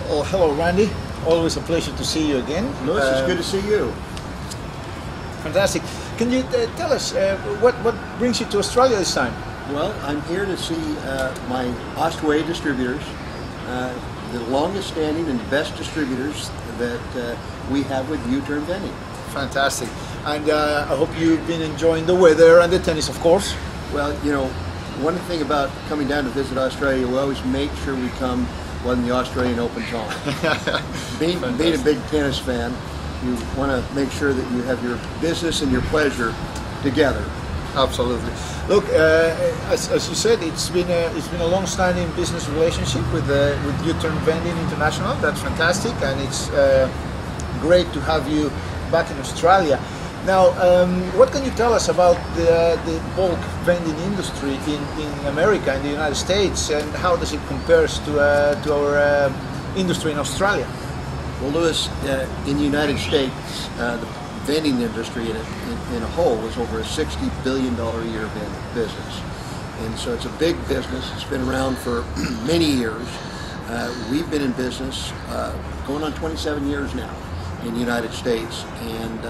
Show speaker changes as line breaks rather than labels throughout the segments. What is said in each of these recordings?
Well, hello, Randy. Always a pleasure to see you again.
Luis, it's good to see you.
Fantastic. Can you tell us what brings you to Australia this time?
Well, I'm here to see my Austvending distributors, the longest standing and best distributors that we have with U-Turn Vending.
Fantastic. And I hope you've been enjoying the weather and the tennis, of course.
Well, you know, one thing about coming down to visit Australia, we always make sure we come when the Australian Open's on. being a big tennis fan, you want to make sure that you have your business and your pleasure together.
Absolutely. Look, as you said, it's been a long-standing business relationship with U-Turn Vending International. That's fantastic, and it's great to have you back in Australia. Now, what can you tell us about the bulk vending industry in America, in the United States, and how does it compare to our industry in Australia?
Well, Luis, in the United States, the vending industry in a whole is over a $60 billion a year business. And so it's a big business. It's been around for many years. We've been in business going on 27 years now in the United States. And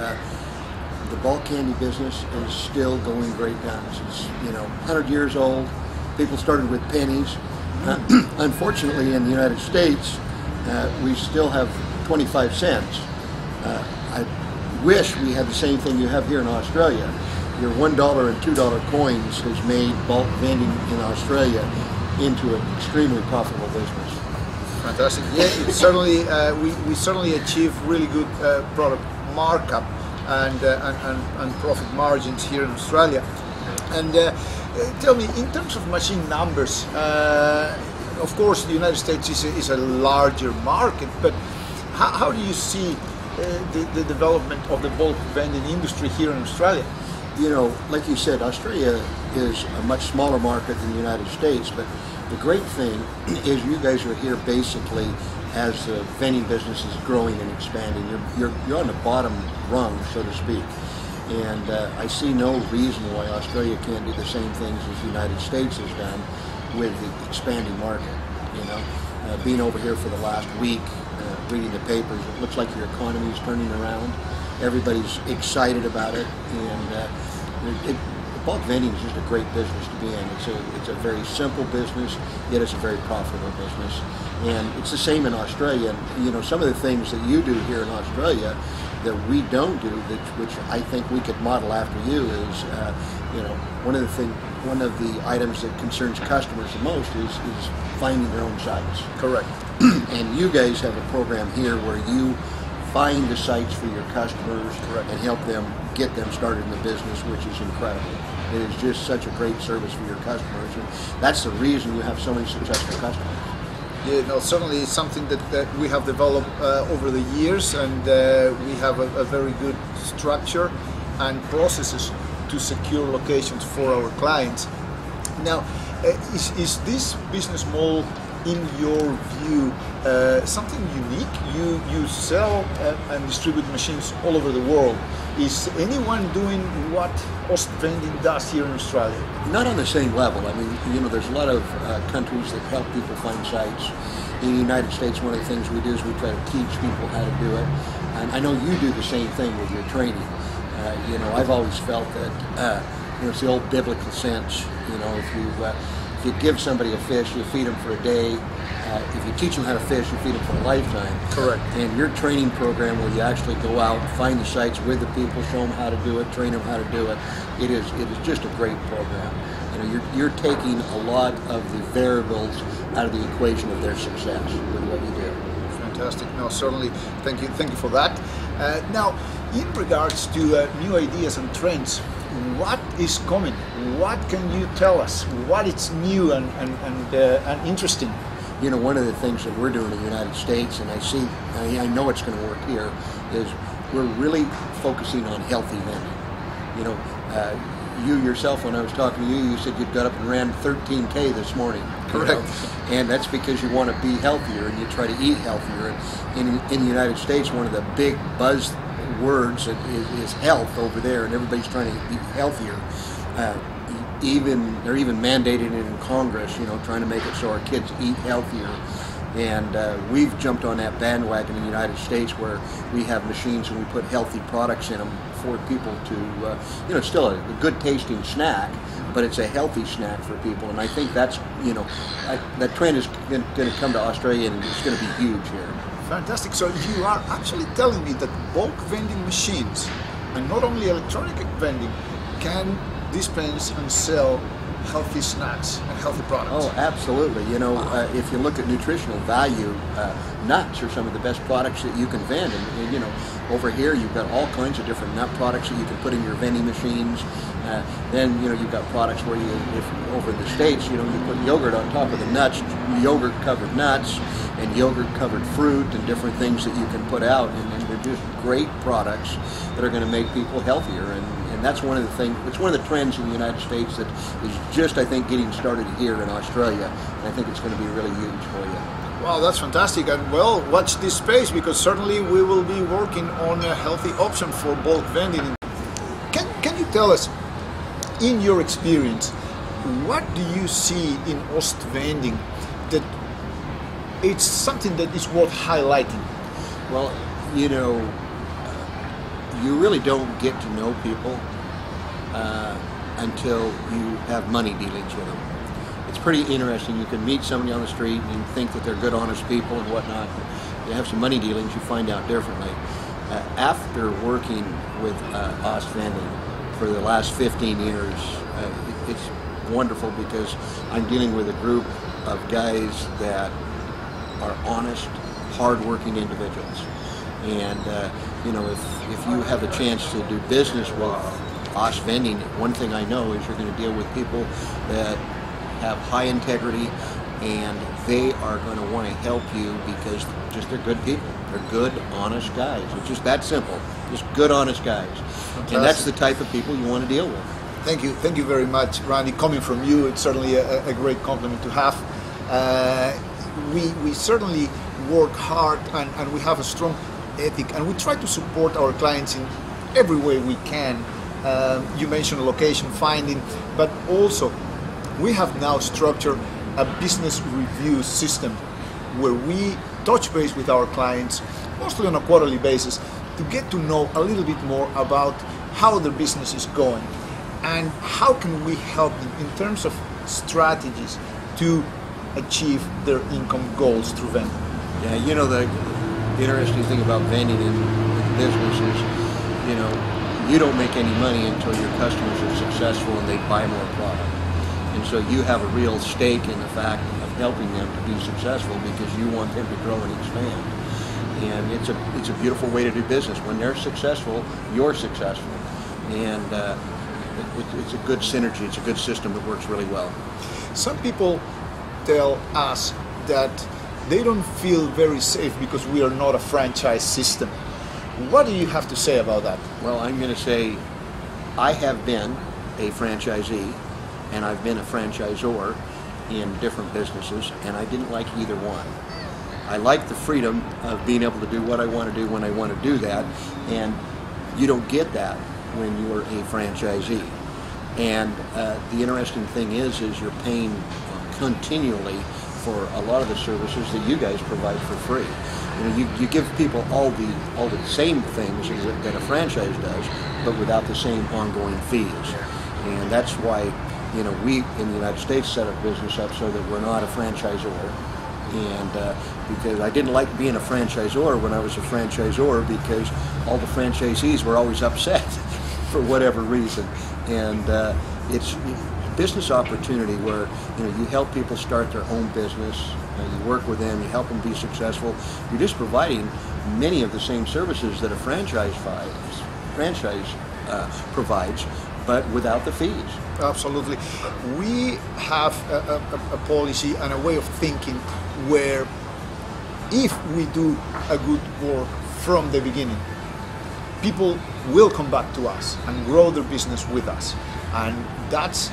the bulk candy business is still going great guns. It's 100 years old. People started with pennies. Unfortunately, in the United States, we still have 25 cents. I wish we had the same thing you have here in Australia. Your $1 and $2 coins has made bulk vending in Australia into an extremely profitable business.
Fantastic. Yeah, it certainly we certainly achieve really good product markup and profit margins here in Australia. And tell me, in terms of machine numbers, of course the United States is a larger market, but how do you see the development of the bulk vending industry here in Australia?
You know, like you said, Australia is a much smaller market than the United States, but the great thing is you guys are here basically as the vending business is growing and expanding. You're on the bottom rung, so to speak. And I see no reason why Australia can't do the same things as the United States has done with the expanding market. Being over here for the last week, reading the papers, it looks like your economy is turning around. Everybody's excited about it, and bulk vending is just a great business to be in. It's a very simple business, yet it's a very profitable business. And it's the same in Australia. And, some of the things that you do here in Australia that we don't do, which I think we could model after you, is one of the items that concerns customers the most is finding their own sites.
Correct.
And you guys have a program here where you find the sites for your customers.
Correct.
And help them get them started in the business, which is incredible. It is just such a great service for your customers, and that's the reason you have so many successful customers.
Yeah, no, certainly it's something that we have developed over the years, and we have a very good structure and processes to secure locations for our clients. Now, is this business model, in your view, something unique? You sell and distribute machines all over the world. Is anyone doing what Austvending does here in Australia?
Not on the same level. I mean, there's a lot of countries that help people find sites. In the United States, one of the things we do is we try to teach people how to do it. And I know you do the same thing with your training. I've always felt that it's the old biblical sense. If you give somebody a fish, you feed them for a day. If you teach them how to fish, you feed them for a lifetime.
Correct.
And your training program, where you actually go out, find the sites with the people, show them how to do it, train them how to do it, it is just a great program. You're taking a lot of the variables out of the equation of their success with what you do.
Fantastic. No, certainly. Thank you for that. Now, in regards to new ideas and trends, what is coming? What can you tell us? What is new and interesting?
One of the things that we're doing in the United States, and I know it's going to work here, is we're really focusing on healthy vending. You yourself, when I was talking to you, you said you'd got up and ran 13K this morning.
Correct.
And that's because you want to be healthier and you try to eat healthier. And in the United States, one of the big buzz words is health over there, and everybody's trying to eat healthier. They're even mandated it in Congress, trying to make it so our kids eat healthier. And we've jumped on that bandwagon in the United States where we have machines and we put healthy products in them for people to, it's still a good tasting snack, but it's a healthy snack for people. And I think that's, that trend is going to come to Australia, and it's going to be huge here.
Fantastic. So you are actually telling me that bulk vending machines, and not only electronic vending, can dispense and sell healthy snacks and healthy products.
Oh, absolutely. If you look at nutritional value, nuts are some of the best products that you can vend. And over here you've got all kinds of different nut products that you can put in your vending machines. Then you've got products where if over in the States, you put yogurt on top of the nuts, yogurt covered nuts and yogurt covered fruit and different things that you can put out, and they're just great products that are going to make people healthier. And that's one of the things, it's one of the trends in the United States that is just, I think, getting started here in Australia. And I think it's going to be really huge for you.
Wow, that's fantastic. And well, watch this space, because certainly we will be working on a healthy option for bulk vending. Can you tell us, in your experience, what do you see in Austvending that it's something that is worth highlighting?
Well, you really don't get to know people until you have money dealings with them. It's pretty interesting. You can meet somebody on the street and you think that they're good, honest people and whatnot. You have some money dealings, you find out differently. After working with Austvending for the last 15 years, it's wonderful because I'm dealing with a group of guys that are honest, hard-working individuals. And if you have a chance to do business with Austvending, one thing I know is you're going to deal with people that have high integrity, and they are going to want to help you because they're good people. They're good, honest guys. It's just that simple. Just good, honest guys. Fantastic. And that's the type of people you want to deal with.
Thank you very much, Randy. Coming from you, it's certainly a great compliment to have. We certainly work hard, and we have a strong ethic, and we try to support our clients in every way we can. You mentioned location finding, but also we have now structured a business review system where we touch base with our clients, mostly on a quarterly basis, to get to know a little bit more about how their business is going and how can we help them in terms of strategies to achieve their income goals through vending.
Yeah, the interesting thing about vending in business is, you don't make any money until your customers are successful and they buy more product. And so you have a real stake in the fact of helping them to be successful because you want them to grow and expand. And it's a beautiful way to do business. When they're successful, you're successful. And it's a good synergy. It's a good system that works really well.
Some people tell us that they don't feel very safe because we are not a franchise system. What do you have to say about that?
Well, I'm going to say I have been a franchisee and I've been a franchisor in different businesses, and I didn't like either one. I like the freedom of being able to do what I want to do when I want to do that, and you don't get that when you're a franchisee. And the interesting thing is you're paying continually for a lot of the services that you guys provide for free. You give people all the same things that a franchise does, but without the same ongoing fees. And that's why we in the United States set up business up so that we're not a franchisor. And because I didn't like being a franchisor when I was a franchisor, because all the franchisees were always upset for whatever reason. And it's business opportunity where you help people start their own business, you work with them, you help them be successful. You're just providing many of the same services that a franchise provides, but without the fees.
Absolutely. We have a policy and a way of thinking where if we do a good work from the beginning, people will come back to us and grow their business with us. And that's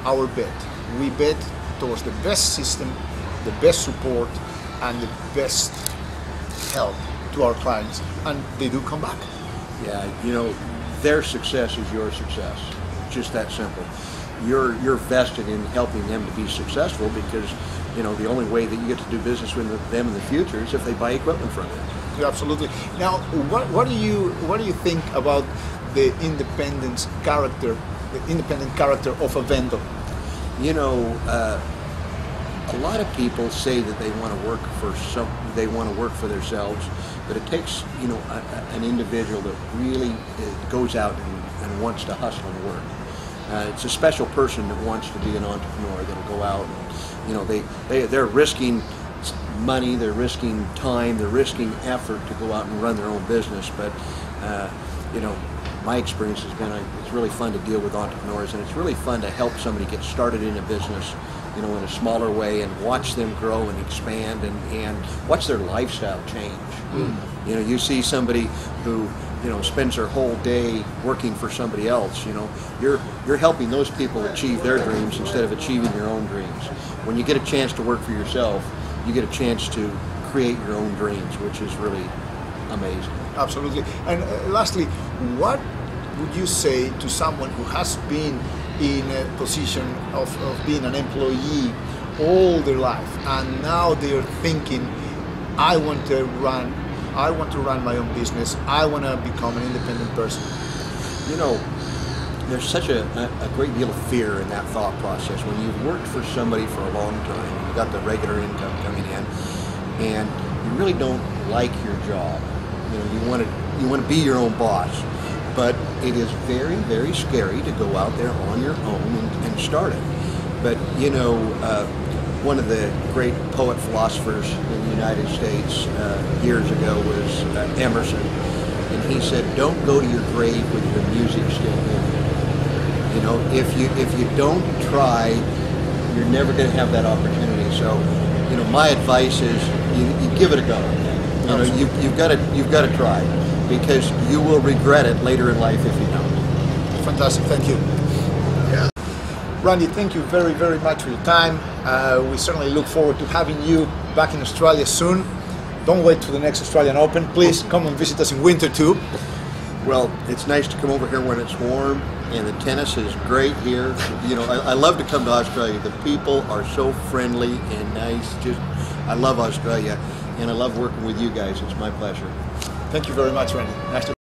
our bet. We bet towards the best system, the best support, and the best help to our clients, and they do come back.
Yeah, their success is your success. Just that simple. You're vested in helping them to be successful because you know, the only way that you get to do business with them in the future is if they buy equipment from you.
Yeah, absolutely. Now, what do you think about the independent character of a vendor?
You know, a lot of people say that they want to work for themselves, but it takes, you know, an individual that really goes out and wants to hustle and work. It's a special person that wants to be an entrepreneur, that'll go out and, you know, they're risking money, they're risking time, they're risking effort to go out and run their own business. But you know, my experience has been it's really fun to deal with entrepreneurs, and it's really fun to help somebody get started in a business, you know, in a smaller way, and watch them grow and expand and watch their lifestyle change. You know, you see somebody who, you know, spends their whole day working for somebody else. You know, you're helping those people achieve their dreams instead of achieving your own dreams. When you get a chance to work for yourself, you get a chance to create your own dreams, which is really amazing.
Absolutely. And lastly, what would you say to someone who has been in a position of being an employee all their life, and now they are thinking, I want to run my own business, I want to become an independent person?
You know, there's such a great deal of fear in that thought process. When you've worked for somebody for a long time, you've got the regular income coming in, and you really don't like your job. You know, you want to be your own boss, but it is very, very scary to go out there on your own and start it. But you know, one of the great poet philosophers in the United States years ago was Emerson, and he said, "Don't go to your grave with your music still in." You know, if you don't try, you're never going to have that opportunity. So, you know, my advice is you give it a go. You know, you've got to try, because you will regret it later in life if you don't.
Fantastic, thank you. Yeah. Randy, thank you very, very much for your time. We certainly look forward to having you back in Australia soon. Don't wait till the next Australian Open. Please come and visit us in winter too.
Well, it's nice to come over here when it's warm, and the tennis is great here. You know, I love to come to Australia. The people are so friendly and nice. I love Australia, and I love working with you guys. It's my pleasure.
Thank you very much, Randy. Nice to